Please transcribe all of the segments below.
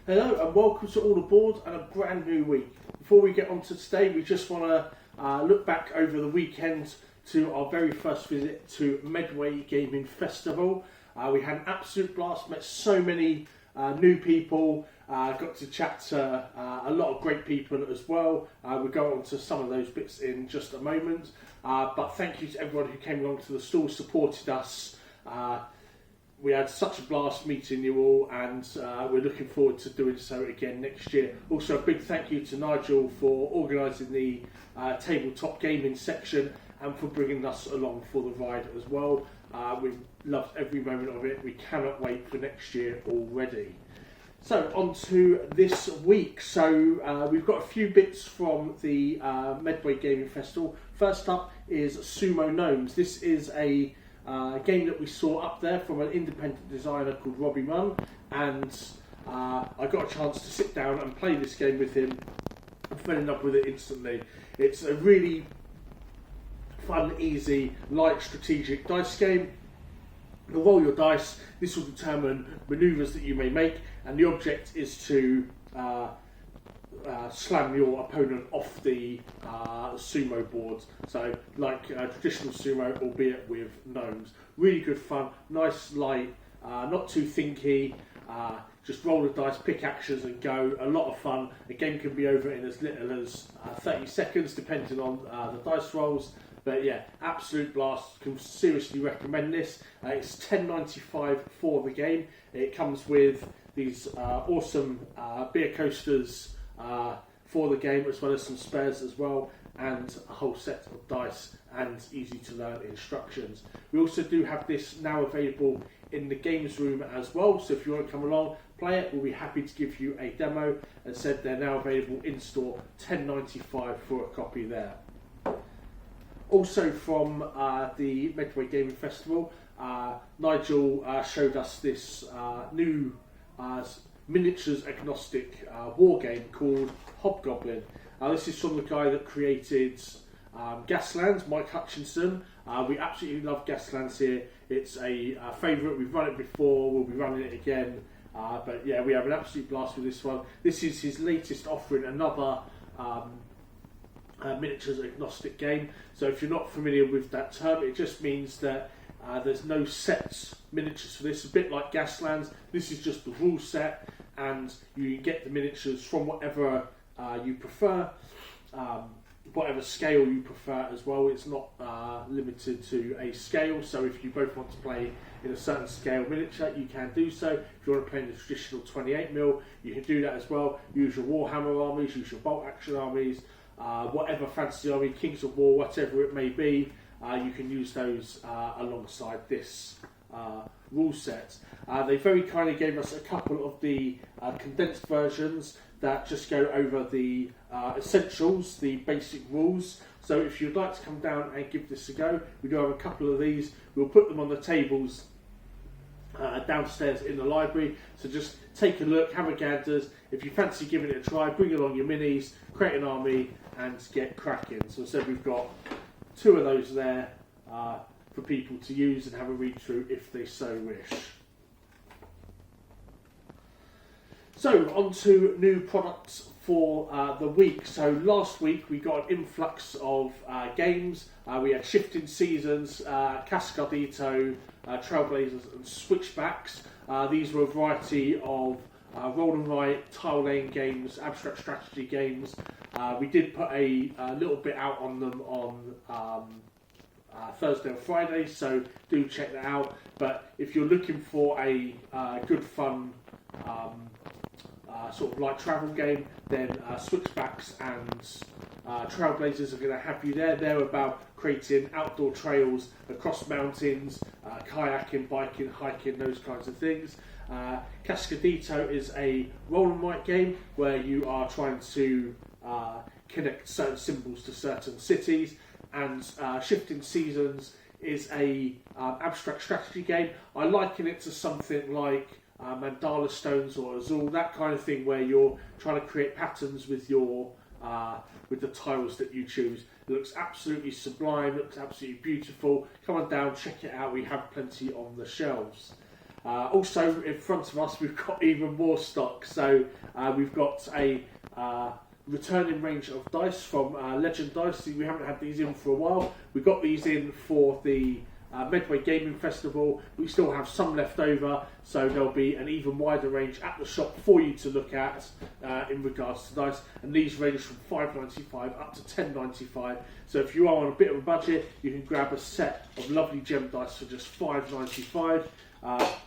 Hello and welcome to All Aboard and a brand new week. Before we get on to today, we just want to look back over the weekend to our very first visit to Medway Gaming Festival. We had an absolute blast, met so many new people, got to chat to a lot of great people as well. We'll go on to some of those bits in just a moment. But thank you to everyone who came along to the stall, supported us. We had such a blast meeting you all, and we're looking forward to doing so again next year. Also, a big thank you to Nigel for organising the tabletop gaming section and for bringing us along for the ride as well. We've loved every moment of it. We cannot wait for next year already. So, on to this week. So, we've got a few bits from the Medway Gaming Festival. First up is Sumo Gnomes. This is a game that we saw up there from an independent designer called Robbie Munn, and I got a chance to sit down and play this game with him and fell in love with it instantly. It's a really fun, easy, light strategic dice game. You'll roll your dice. This will determine manoeuvres that you may make, and the object is to slam your opponent off the sumo board. So like traditional sumo, albeit with gnomes. Really good fun, nice, light, not too thinky. Just roll the dice, pick actions and go. A lot of fun. The game can be over in as little as 30 seconds depending on the dice rolls. But yeah, absolute blast. Can seriously recommend this. It's $10.95 for the game. It comes with these awesome beer coasters for the game, as well as some spares as well, and a whole set of dice and easy to learn instructions. We also do have this now available in the games room as well, so if you want to come along, play it, we'll be happy to give you a demo. As said, they're now available in store, $10.95 for a copy there. Also from the Medway Gaming Festival, Nigel showed us this new miniatures agnostic war game called Hobgoblin. This is from the guy that created Gaslands, Mike Hutchinson. We absolutely love Gaslands here. It's a favourite. We've run it before. We'll be running it again. But yeah, we have an absolute blast with this one. This is his latest offering, another miniatures agnostic game. So if you're not familiar with that term, it just means that there's no set miniatures for this. A bit like Gaslands, this is just the rule set, and you get the miniatures from whatever you prefer, whatever scale you prefer as well. It's not limited to a scale, so if you both want to play in a certain scale miniature, you can do so. If you want to play in the traditional 28mm, you can do that as well. Use your Warhammer armies, use your bolt action armies, whatever fantasy army, Kings of War, whatever it may be. You can use those alongside this rule set. They very kindly gave us a couple of the condensed versions that just go over the essentials, the basic rules. So if you'd like to come down and give this a go, we do have a couple of these. We'll put them on the tables downstairs in the library. So just take a look, have a gander. If you fancy giving it a try, bring along your minis, create an army and get cracking. So I said we've got two of those there for people to use and have a read through if they so wish. So on to new products for the week. So last week we got an influx of games. We had Shifting Seasons, Cascadito, Trailblazers and Switchbacks. These were a variety of roll and write, tile laying games, abstract strategy games. We did put a little bit out on them on Thursday or Friday, so do check that out. But if you're looking for a good fun sort of light travel game, then Switchbacks and Trailblazers are going to have you there. They're about creating outdoor trails across mountains, kayaking, biking, hiking, those kinds of things. Cascadito is a roll and write game where you are trying to connect certain symbols to certain cities, and Shifting Seasons is a abstract strategy game. I liken it to something like Mandala Stones or Azul, that kind of thing, where you're trying to create patterns with your with the tiles that you choose. It looks absolutely sublime, looks absolutely beautiful. Come on down, check it out. We have plenty on the shelves. Also, in front of us, we've got even more stock. So we've got a returning range of dice from Legend Dice. We haven't had these in for a while. We got these in for the Medway Gaming Festival. We still have some left over, so there'll be an even wider range at the shop for you to look at in regards to dice. And these range from $5.95 up to $10.95. So if you are on a bit of a budget, you can grab a set of lovely gem dice for just $5.95.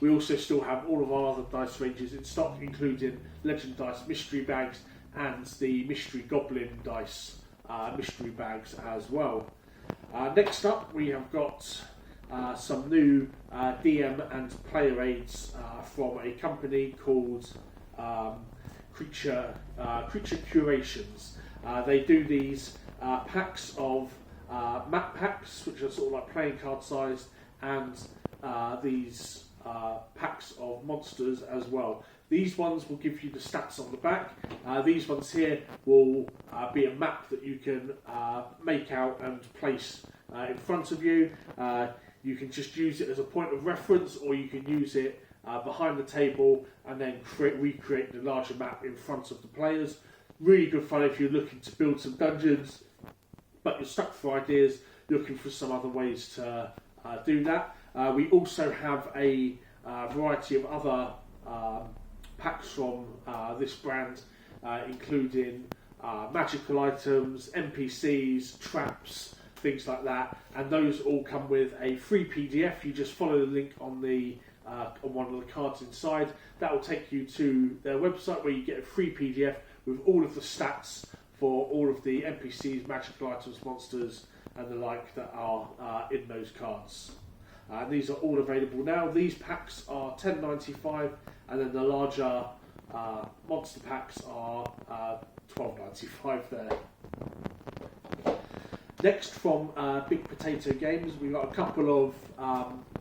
We also still have all of our other dice ranges in stock, including Legend Dice mystery bags and the Mystery Goblin dice mystery bags as well. Next up, we have got some new DM and player aids from a company called Creature Curations. They do these packs of map packs, which are sort of like playing card sized, and these packs of monsters as well. These ones will give you the stats on the back. These ones here will be a map that you can make out and place in front of you. You can just use it as a point of reference, or you can use it behind the table and then recreate the larger map in front of the players. Really good fun if you're looking to build some dungeons, but you're stuck for ideas, looking for some other ways to do that. We also have a variety of other packs from this brand, including magical items, NPCs, traps, things like that, and those all come with a free PDF. You just follow the link on the on one of the cards inside. That will take you to their website, where you get a free PDF with all of the stats for all of the NPCs, magical items, monsters, and the like that are in those cards. These are all available now. These packs are $10.95, and then the larger monster packs are $12.95 there. Next, from Big Potato Games, we've got a couple of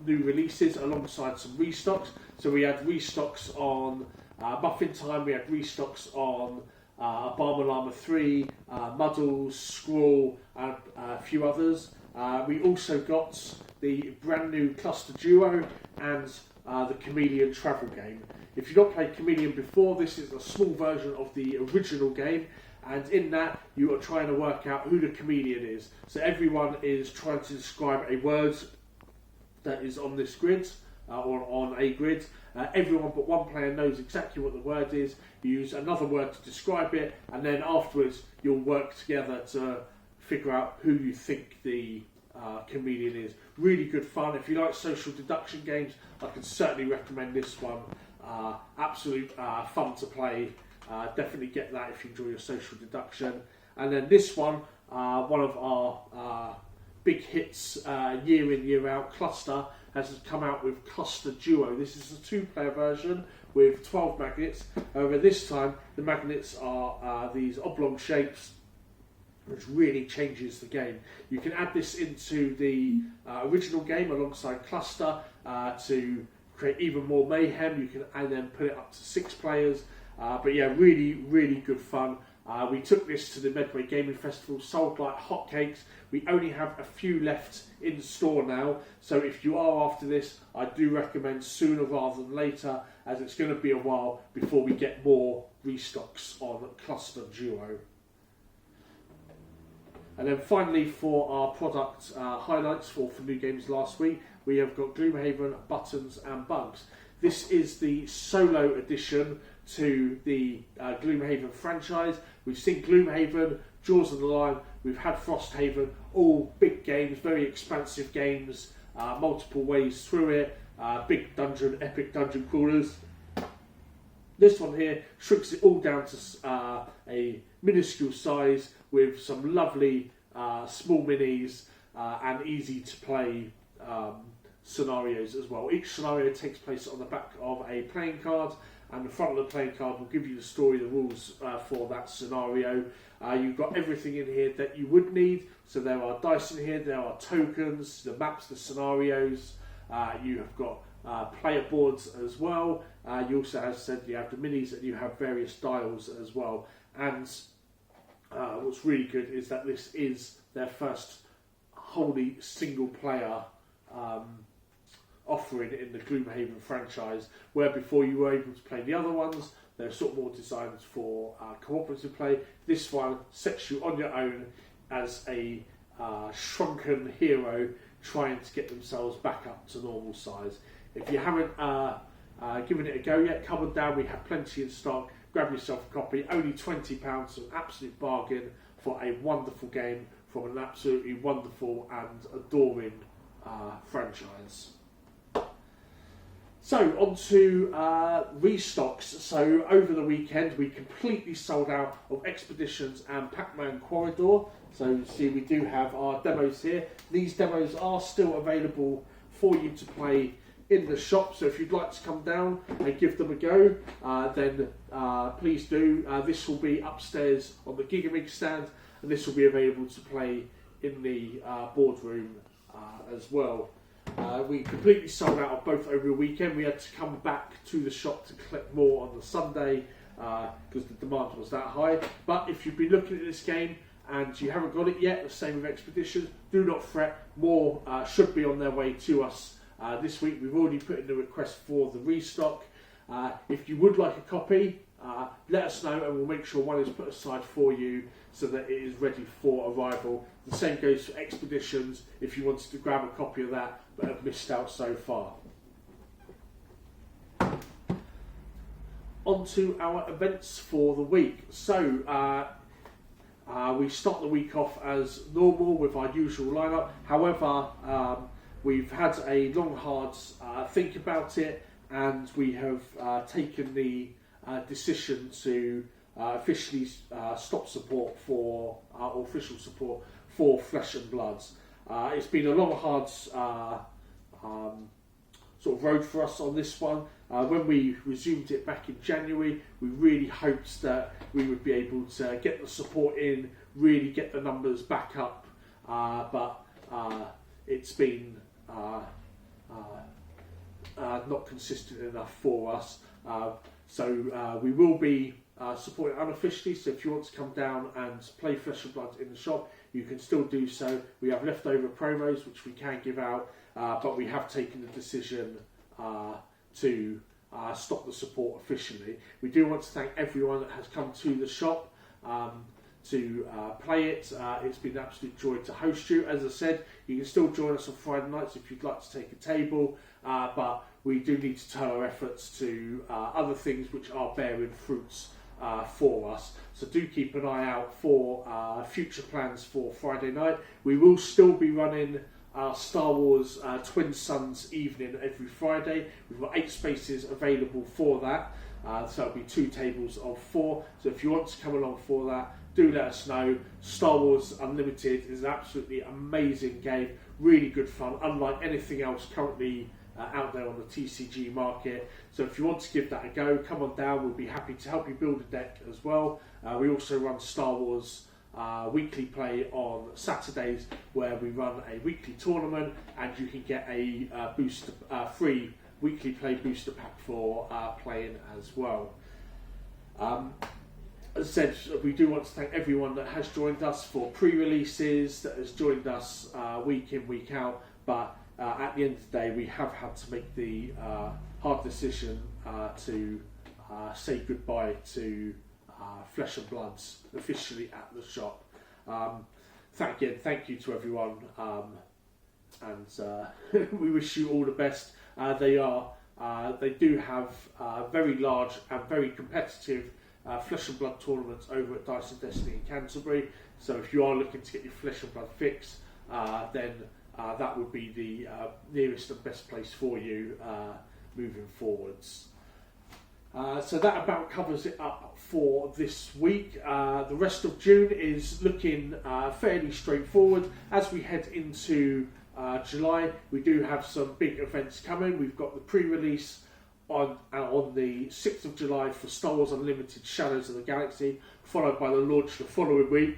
new releases alongside some restocks. So we had restocks on Muffin Time, we had restocks on Barma Llama 3, Muddles, Scrawl, and a few others. We also got the brand new Cluster Duo and the Chameleon travel game. If you've not played Chameleon before, this is a small version of the original game, and in that you are trying to work out who the chameleon is. So everyone is trying to describe a word that is on this grid, or on a grid. Everyone but one player knows exactly what the word is. You use another word to describe it, and then afterwards you'll work together to figure out who you think the chameleon is. Really good fun. If you like social deduction games, I can certainly recommend this one. Absolute fun to play. Definitely get that if you enjoy your social deduction. And then this one, one of our big hits year in, year out, Cluster, has come out with Cluster Duo. This is a 2-player version with 12 magnets. However, this time the magnets are these oblong shapes, which really changes the game. You can add this into the original game alongside Cluster to create even more mayhem. You can then put it up to 6 players. But yeah, really, really good fun. We took this to the Medway Gaming Festival, sold like hotcakes. We only have a few left in store now, so if you are after this, I do recommend sooner rather than later, as it's going to be a while before we get more restocks on Cluster Duo. And then finally, for our product highlights for new games last week, we have got Gloomhaven, Buttons and Bugs. This is the solo edition to the Gloomhaven franchise. We've seen Gloomhaven, Jaws of the Lion, we've had Frosthaven, all big games, very expansive games, multiple ways through it, big dungeon, epic dungeon crawlers. This one here shrinks it all down to a minuscule size with some lovely small minis and easy to play scenarios as well. Each scenario takes place on the back of a playing card, and the front of the playing card will give you the story, the rules for that scenario. You've got everything in here that you would need. So there are dice in here, there are tokens, the maps, the scenarios. You have got player boards as well. You also, as I said, you have the minis, and you have various dials as well. And what's really good is that this is their first wholly single player offering in the Gloomhaven franchise, where before you were able to play the other ones, they're sort of more designed for cooperative play. This one sets you on your own as a shrunken hero trying to get themselves back up to normal size. If you haven't given it a go yet, come on down, we have plenty in stock. Grab yourself a copy, only £20, an absolute bargain for a wonderful game from an absolutely wonderful and adoring franchise. So, on to restocks. So, over the weekend, we completely sold out of Expeditions and Pac-Man Corridor. So, you see, we do have our demos here. These demos are still available for you to play in the shop. So, if you'd like to come down and give them a go, then please do. This will be upstairs on the Gigamig stand, and this will be available to play in the boardroom as well. We completely sold out of both over the weekend. We had to come back to the shop to collect more on the Sunday because the demand was that high. But if you've been looking at this game and you haven't got it yet, the same with Expeditions, do not fret. More should be on their way to us this week. We've already put in the request for the restock. If you would like a copy, let us know and we'll make sure one is put aside for you so that it is ready for arrival. The same goes for Expeditions if you wanted to grab a copy of that but have missed out so far. On to our events for the week. So we start the week off as normal with our usual lineup. However, we've had a long, hard think about it, and we have taken the decision to officially stop support for or official support for Flesh and Bloods. It's been a long, hard sort of road for us on this one. When we resumed it back in January, we really hoped that we would be able to get the support in, really get the numbers back up, but it's been not consistent enough for us. So we will be supporting unofficially, so if you want to come down and play Flesh and Blood in the shop, you can still do so. We have leftover promos which we can give out, but we have taken the decision to stop the support officially. We do want to thank everyone that has come to the shop to play it. It's been an absolute joy to host you. As I said, you can still join us on Friday nights if you'd like to take a table, but we do need to turn our efforts to other things which are bearing fruits for us. So do keep an eye out for future plans for Friday night. We will still be running our Star Wars Twin Suns evening every Friday. We've got 8 spaces available for that. So it'll be 2 tables of 4. So if you want to come along for that, do let us know. Star Wars Unlimited is an absolutely amazing game. Really good fun, unlike anything else currently out there on the TCG market. So if you want to give that a go, come on down. We'll be happy to help you build a deck as well. We also run Star Wars weekly play on Saturdays, where we run a weekly tournament, and you can get a free weekly play booster pack for playing as well. As I said, we do want to thank everyone that has joined us for pre-releases, that has joined us week in, week out, but at the end of the day, we have had to make the hard decision to say goodbye to Flesh and Bloods officially at the shop. Thank you to everyone, and we wish you all the best. They do have very large and very competitive Flesh and Blood tournaments over at Dice and Destiny in Canterbury. So if you are looking to get your Flesh and Blood fix, then that would be the nearest and best place for you moving forwards. So that about covers it up for this week. The rest of June is looking fairly straightforward. As we head into July, we do have some big events coming. We've got the pre-release on the 6th of July for Star Wars Unlimited Shadows of the Galaxy, followed by the launch the following week.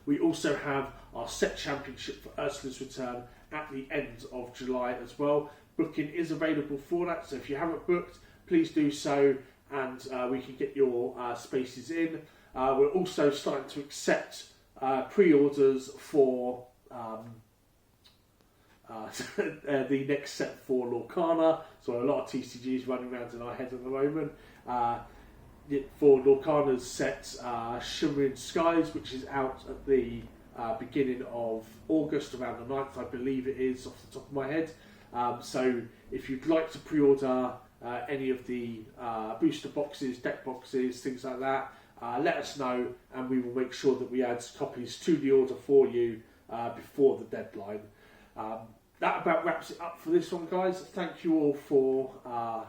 We also have our set championship for Ursula's Return at the end of July as well. Booking is available for that, so if you haven't booked, please do so, and we can get your spaces in. We're also starting to accept pre-orders for the next set for Lorcana. So a lot of TCGs running around in our head at the moment. For Lorcana's set Shimmering Skies, which is out at the beginning of August, around the 9th, I believe it is, off the top of my head. So if you'd like to pre-order any of the booster boxes, deck boxes, things like that, let us know, and we will make sure that we add copies to the order for you before the deadline. That about wraps it up for this one, guys. Thank you all for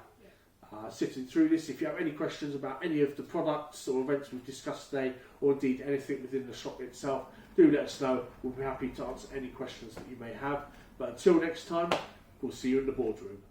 sitting through this. If you have any questions about any of the products or events we've discussed today, or indeed anything within the shop itself, do let us know. We'll be happy to answer any questions that you may have. But until next time, we'll see you in the boardroom.